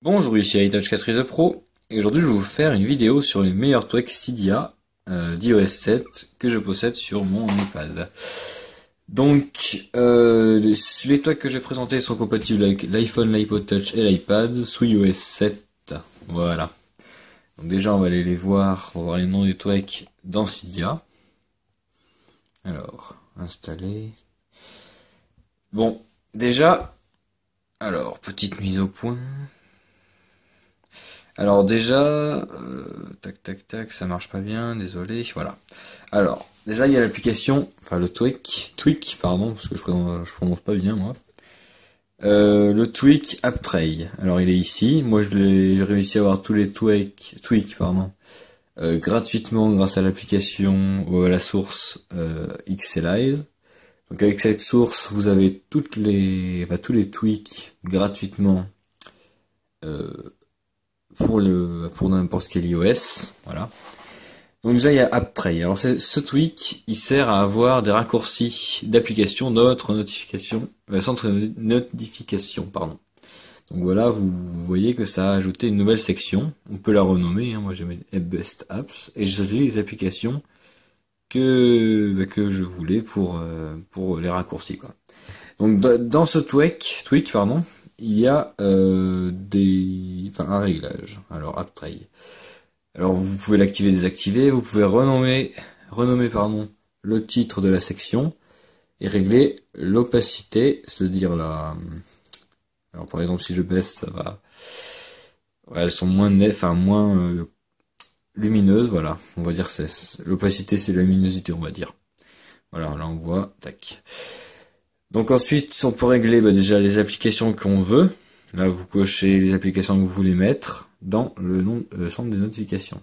Bonjour, ici iTouch The Pro, et aujourd'hui je vais vous faire une vidéo sur les meilleurs tweaks Cydia d'iOS 7 que je possède sur mon iPad. Donc, les tweaks que j'ai présentés sont compatibles avec l'iPhone, l'iPod Touch et l'iPad sous iOS 7. Voilà. Donc déjà on va aller les voir, on va voir les noms des tweaks dans Cydia. Alors, installer. Bon, déjà, alors, petite mise au point. Alors déjà, tac tac tac, ça marche pas bien, désolé, voilà. Alors, déjà il y a l'application, enfin le tweak, pardon, parce que je prononce pas bien moi. Le tweak AppTray. Alors il est ici, moi j'ai réussi à avoir tous les tweaks pardon, gratuitement grâce à l'application ou à la source Xelize. Donc avec cette source, vous avez tous les tweaks gratuitement. Pour n'importe quel iOS, voilà. Donc déjà il y a AppTray. Alors ce tweak, il sert à avoir des raccourcis d'application dans votre centre de notification, pardon. Donc voilà, vous voyez que ça a ajouté une nouvelle section. On peut la renommer, hein. Moi j'ai mis Best Apps et je choisis les applications que je voulais pour les raccourcis quoi. Donc dans ce tweak pardon, il y a un réglage. Alors AppTray. Alors vous pouvez l'activer, désactiver. Vous pouvez renommer pardon le titre de la section et régler l'opacité, c'est-à-dire la. Alors par exemple si je baisse, ça va. Ouais, elles sont moins nettes, enfin moins lumineuses. Voilà, on va dire l'opacité, c'est la luminosité, on va dire. Voilà, là on voit. Tac. Donc ensuite, on peut régler déjà les applications qu'on veut. Là, vous cochez les applications que vous voulez mettre dans le centre des notifications.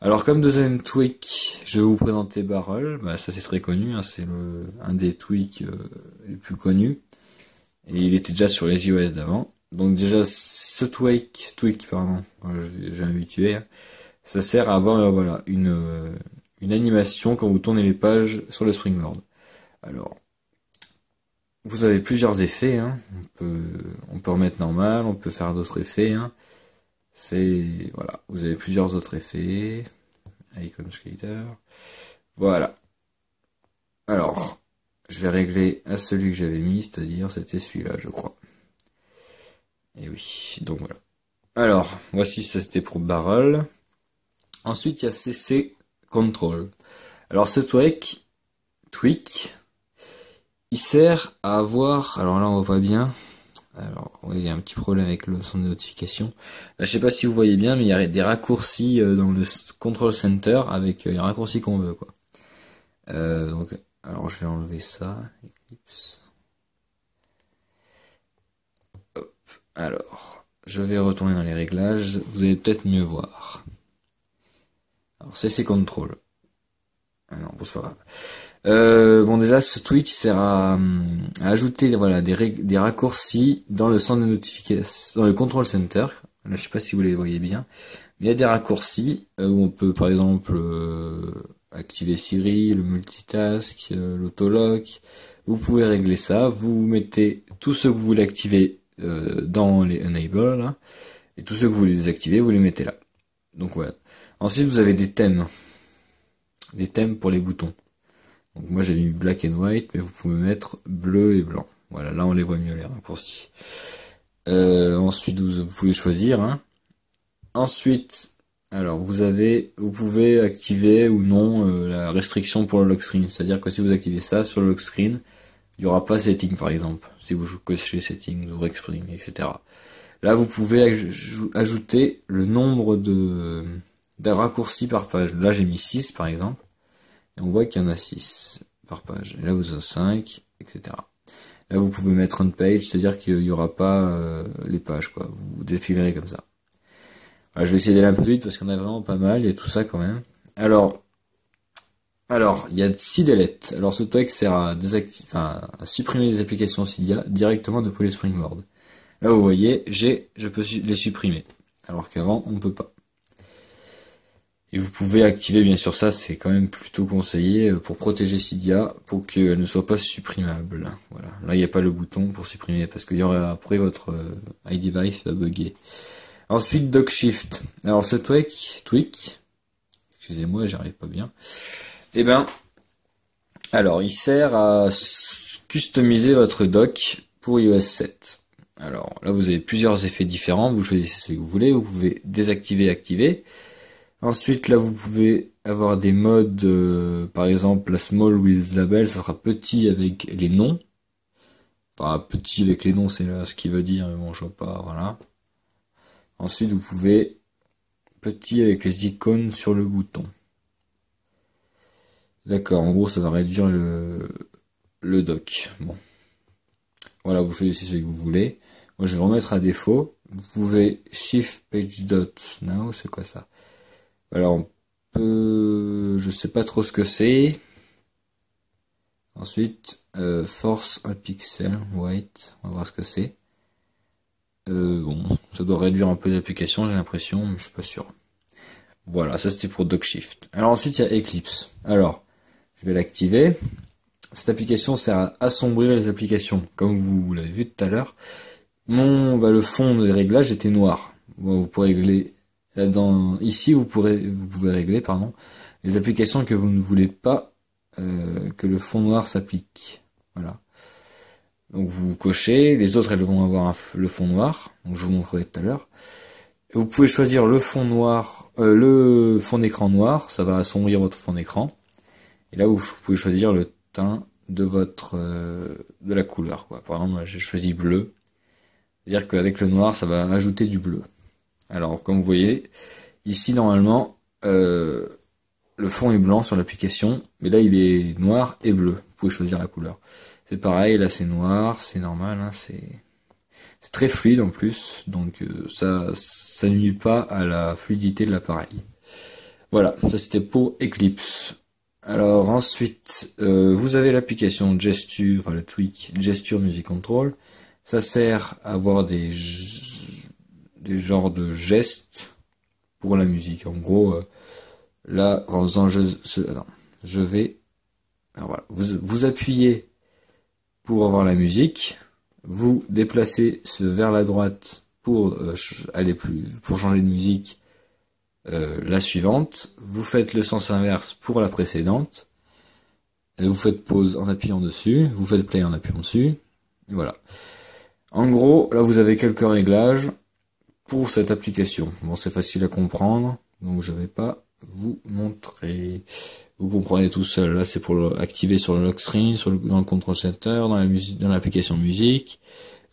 Alors comme deuxième tweak, je vais vous présenter Barrel. Ça c'est très connu, hein, c'est un des tweaks les plus connus. Et il était déjà sur les iOS d'avant. Donc déjà, ce tweak pardon, j'ai habitué, hein, ça sert à avoir voilà une animation quand vous tournez les pages sur le Springboard. Alors, vous avez plusieurs effets, hein. On peut remettre normal, on peut faire d'autres effets, hein. Voilà, vous avez plusieurs autres effets. Icon Skater. Voilà. Alors, je vais régler à celui que j'avais mis, c'est-à-dire c'était celui-là, je crois. Et oui, donc voilà. Alors, voici ça c'était pour Barrel. Ensuite, il y a CC Control. Alors ce tweak, il sert à avoir, alors là on voit pas bien, alors oui, il y a un petit problème avec le son de notification. Là, je sais pas si vous voyez bien, mais il y a des raccourcis dans le Control Center avec les raccourcis qu'on veut quoi. Donc, alors je vais enlever ça, Eclipse. Hop. Alors, je vais retourner dans les réglages, vous allez peut-être mieux voir. Alors CC Control. Ah non, bon c'est pas grave. Bon déjà ce tweak sert à ajouter voilà des raccourcis dans le centre de notification, dans le control center. Là je sais pas si vous les voyez bien, mais il y a des raccourcis où on peut par exemple activer Siri, le multitask, l'autolock. Vous pouvez régler ça. Vous mettez tout ce que vous voulez activer dans les enable là, et tout ce que vous voulez désactiver, vous les mettez là. Donc voilà. Ensuite vous avez des thèmes pour les boutons. Donc moi j'ai mis black and white, mais vous pouvez mettre bleu et blanc. Voilà, là on les voit mieux les raccourcis. Ensuite vous pouvez choisir. Hein. Ensuite, alors vous pouvez activer ou non la restriction pour le lock screen. C'est-à-dire que si vous activez ça sur le lock screen, il n'y aura pas setting par exemple. Si vous cochez setting, ou Spring, etc. Là vous pouvez ajouter le nombre de raccourcis par page. Là j'ai mis 6 par exemple. Et on voit qu'il y en a 6 par page. Et là, vous avez 5, etc. Là, vous pouvez mettre on page, c'est-à-dire qu'il n'y aura pas les pages, quoi. Vous défilerez comme ça. Voilà, je vais essayer d'aller un peu vite parce qu'il y en a vraiment pas mal. Il y a tout ça quand même. Alors, il y a 6 deletes. Alors, ce tweak sert à à supprimer les applications Cydia directement depuis le Springboard. Là, vous voyez, je peux les supprimer. Alors qu'avant, on ne peut pas. Et vous pouvez activer, bien sûr, ça, c'est quand même plutôt conseillé pour protéger Cydia, pour qu'elle ne soit pas supprimable. Voilà. Là, il n'y a pas le bouton pour supprimer, parce qu'il y aura après votre iDevice va bugger. Ensuite, DocShift. Alors, ce tweak, excusez-moi, j'arrive pas bien. Eh ben, alors, il sert à customiser votre dock pour iOS 7. Alors, là, vous avez plusieurs effets différents, vous choisissez ce que vous voulez, vous pouvez désactiver et activer. Ensuite, là, vous pouvez avoir des modes, par exemple, la small with label, ça sera petit avec les noms. Enfin, petit avec les noms, c'est là ce qui veut dire, mais bon, je vois pas, voilà. Ensuite, vous pouvez petit avec les icônes sur le bouton. D'accord, en gros, ça va réduire le dock. Bon. Voilà, vous choisissez ce que vous voulez. Moi, je vais remettre à défaut. Vous pouvez Shift Page Dot Now, c'est quoi ça? Alors, on peut, je sais pas trop ce que c'est. Ensuite, Force un pixel, wait, on va voir ce que c'est. Bon, ça doit réduire un peu l'application, j'ai l'impression, mais je suis pas sûr. Voilà, ça c'était pour DocShift. Alors ensuite, il y a Eclipse. Alors, je vais l'activer. Cette application sert à assombrir les applications. Comme vous l'avez vu tout à l'heure, le fond de réglage était noir. Bon, vous pourrez régler là-dedans. Ici, vous pouvez régler, pardon, les applications que vous ne voulez pas que le fond noir s'applique. Voilà. Donc vous cochez. Les autres, elles vont avoir le fond noir. Donc je vous montrerai tout à l'heure. Vous pouvez choisir le fond noir, le fond d'écran noir. Ça va assombrir votre fond d'écran. Et là, vous pouvez choisir le teint de votre de la couleur, quoi. Par exemple, moi, j'ai choisi bleu. C'est-à-dire qu'avec le noir, ça va ajouter du bleu. Alors, comme vous voyez, ici, normalement, le fond est blanc sur l'application, mais là, il est noir et bleu. Vous pouvez choisir la couleur. C'est pareil, là, c'est noir, c'est normal, hein, c'est très fluide en plus, donc ça nuit pas à la fluidité de l'appareil. Voilà, ça c'était pour Eclipse. Alors ensuite, vous avez l'application Gesture, enfin le tweak Gesture Music Control. Ça sert à avoir des genres de gestes pour la musique. En gros, là, en faisant je vais, alors voilà, vous appuyez pour avoir la musique, vous déplacez vers la droite pour pour changer de musique. La suivante, vous faites le sens inverse pour la précédente, et vous faites pause en appuyant dessus, vous faites play en appuyant dessus, et voilà. En gros, là vous avez quelques réglages pour cette application. Bon, c'est facile à comprendre, donc je vais pas vous montrer. Vous comprenez tout seul. Là, c'est pour activer sur le lock screen, dans le control center, dans l'application musique,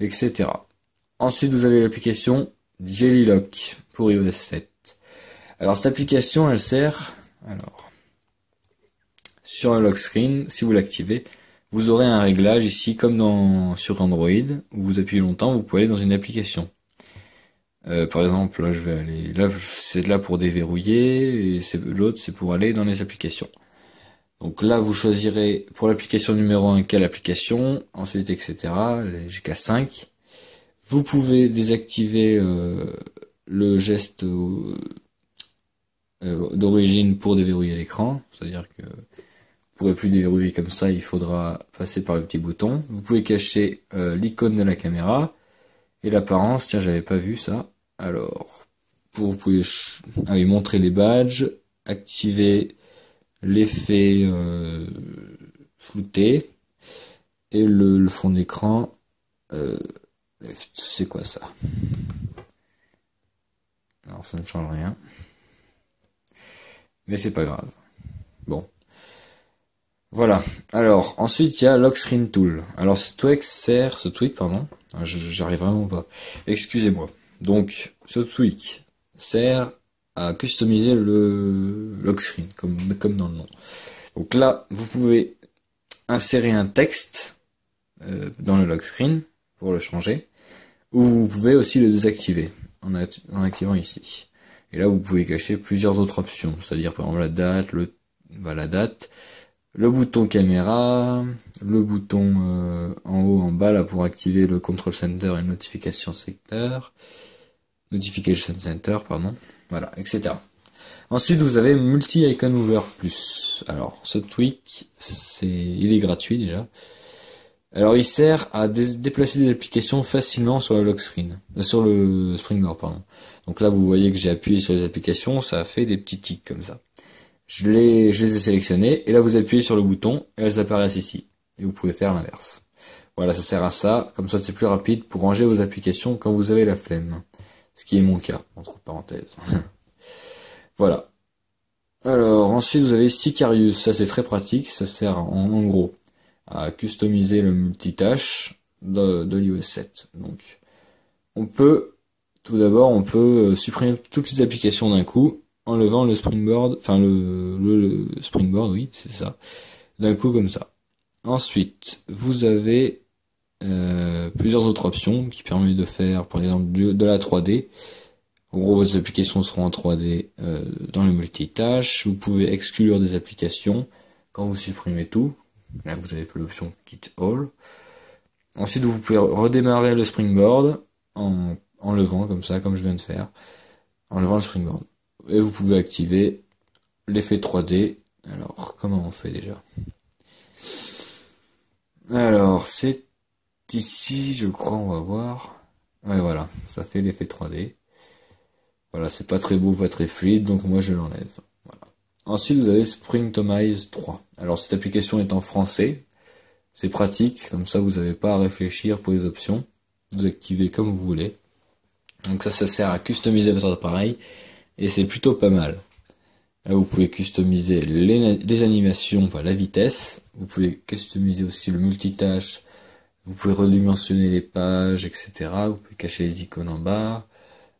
etc. Ensuite, vous avez l'application Jelly Lock pour iOS 7. Alors cette application, elle sert, sur un lock screen, si vous l'activez, vous aurez un réglage ici, comme sur Android, où vous appuyez longtemps, vous pouvez aller dans une application. Par exemple, là je vais aller, là c'est là pour déverrouiller, et l'autre c'est pour aller dans les applications. Donc là vous choisirez pour l'application numéro 1 quelle application, ensuite etc. jusqu'à 5. Vous pouvez désactiver le geste d'origine pour déverrouiller l'écran, c'est-à-dire que vous pourrez plus déverrouiller comme ça, il faudra passer par le petit bouton. Vous pouvez cacher l'icône de la caméra et l'apparence, tiens j'avais pas vu ça. Alors, vous pouvez montrer les badges, activer l'effet flouté et le fond d'écran. C'est quoi ça? Alors ça ne change rien. Mais c'est pas grave. Bon. Voilà. Alors, ensuite, il y a Lock Screen Tool. Alors, ce tweak, pardon. J'arrive vraiment pas. Excusez-moi. Donc, ce tweak sert à customiser le lock screen, comme dans le nom. Donc là, vous pouvez insérer un texte dans le lock screen pour le changer, ou vous pouvez aussi le désactiver en activant ici. Et là, vous pouvez cacher plusieurs autres options, c'est-à-dire par exemple la date, le bouton caméra, le bouton en haut, en bas là pour activer le control center et notification center, pardon, voilà, etc. Ensuite, vous avez Multi-Icon Mover Plus. Alors, ce tweak, il est gratuit déjà. Alors, il sert à déplacer des applications facilement sur la lock screen, sur le Springboard, pardon. Donc là, vous voyez que j'ai appuyé sur les applications, ça a fait des petits tics comme ça. Je les ai sélectionnées, et là, vous appuyez sur le bouton, et elles apparaissent ici. Et vous pouvez faire l'inverse. Voilà, ça sert à ça, comme ça c'est plus rapide pour ranger vos applications quand vous avez la flemme. Ce qui est mon cas, entre parenthèses. Voilà. Alors, ensuite vous avez Sicarius, ça c'est très pratique, ça sert en gros à customiser le multitâche de l'iOS 7. Donc, tout d'abord, on peut supprimer toutes les applications d'un coup, en levant le Springboard, enfin le Springboard, oui, c'est ça, d'un coup comme ça. Ensuite, vous avez plusieurs autres options qui permettent de faire par exemple de la 3D. En gros, vos applications seront en 3D dans le multitâche. Vous pouvez exclure des applications quand vous supprimez tout. Là, vous avez l'option Quit All. Ensuite, vous pouvez redémarrer le Springboard en levant comme ça, comme je viens de faire, en levant le Springboard. Et vous pouvez activer l'effet 3D. Alors, comment on fait déjà? Alors, c'est ici, je crois, on va voir. Ouais, voilà, ça fait l'effet 3D. Voilà, c'est pas très beau, pas très fluide, donc moi je l'enlève. Voilà. Ensuite, vous avez Springtomize 3. Alors, cette application est en français. C'est pratique, comme ça vous n'avez pas à réfléchir pour les options. Vous activez comme vous voulez. Donc ça sert à customiser votre appareil, et c'est plutôt pas mal. Là, vous pouvez customiser les animations, enfin la vitesse. Vous pouvez customiser aussi le multitâche. Vous pouvez redimensionner les pages, etc. Vous pouvez cacher les icônes en bas.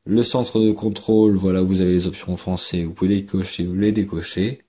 Le centre de contrôle, voilà, vous avez les options en français. Vous pouvez les cocher ou les décocher.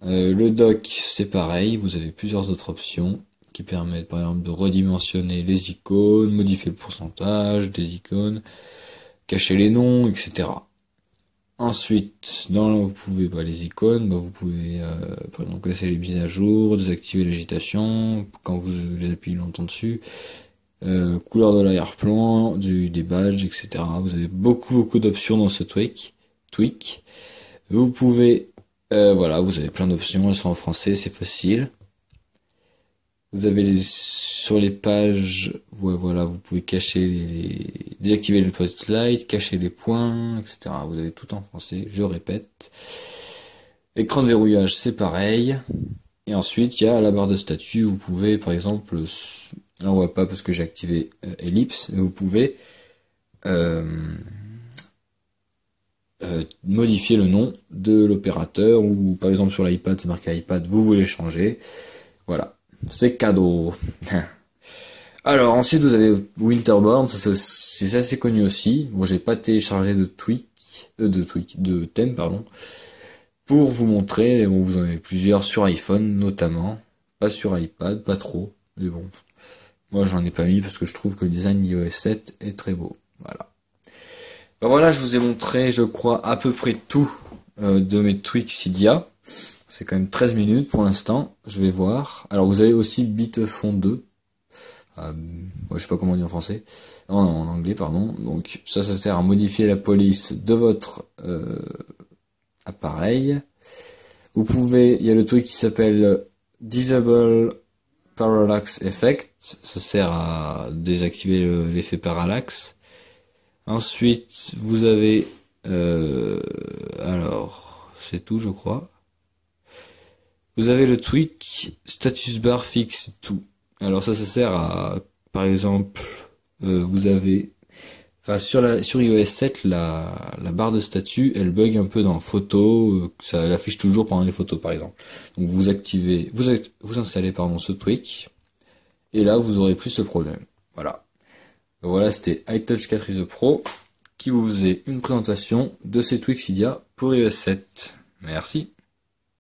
Le dock, c'est pareil. Vous avez plusieurs autres options qui permettent, par exemple, de redimensionner les icônes, modifier le pourcentage des icônes, cacher les noms, etc. Ensuite, vous pouvez, les icônes, vous pouvez, par exemple, casser les mises à jour, désactiver l'agitation, quand vous les appuyez longtemps dessus, couleur de l'arrière-plan, des badges, etc. Vous avez beaucoup d'options dans ce tweak. Vous pouvez, vous avez plein d'options, elles sont en français, c'est facile. Vous avez sur les pages, voilà, vous pouvez désactiver le spotlight, cacher les points, etc. Vous avez tout en français, je répète. Écran de verrouillage, c'est pareil. Et ensuite, il y a la barre de statut, vous pouvez, par exemple, là on voit pas parce que j'ai activé ellipse, mais vous pouvez modifier le nom de l'opérateur, ou par exemple sur l'iPad, c'est marqué iPad, vous voulez changer. Voilà. C'est cadeau. Alors ensuite vous avez Winterborn, c'est assez connu aussi. Bon, j'ai pas téléchargé de thème, pardon, pour vous montrer. Bon, vous en avez plusieurs sur iPhone notamment, pas sur iPad, pas trop, mais bon. Moi j'en ai pas mis parce que je trouve que le design d'iOS 7 est très beau. Voilà. Ben voilà, je vous ai montré, je crois, à peu près tout de mes tweaks Cydia. C'est quand même 13 minutes pour l'instant, je vais voir. Alors vous avez aussi Bitfont 2. Je sais pas comment on dit en français. En anglais, pardon. Donc ça sert à modifier la police de votre appareil. Il y a le truc qui s'appelle Disable Parallax Effect. Ça sert à désactiver l'effet parallaxe. Ensuite, vous avez c'est tout, je crois. Vous avez le tweak Status Bar Fix Tout. Alors ça sert à, par exemple, vous avez, sur iOS 7, la barre de statut, elle bug un peu dans photos, ça l'affiche toujours pendant les photos, par exemple. Donc vous installez ce tweak, et là vous aurez plus ce problème. Voilà. Donc voilà, c'était iTouch 4 ISO Pro qui vous faisait une présentation de ces tweaks Cydia pour iOS 7. Merci.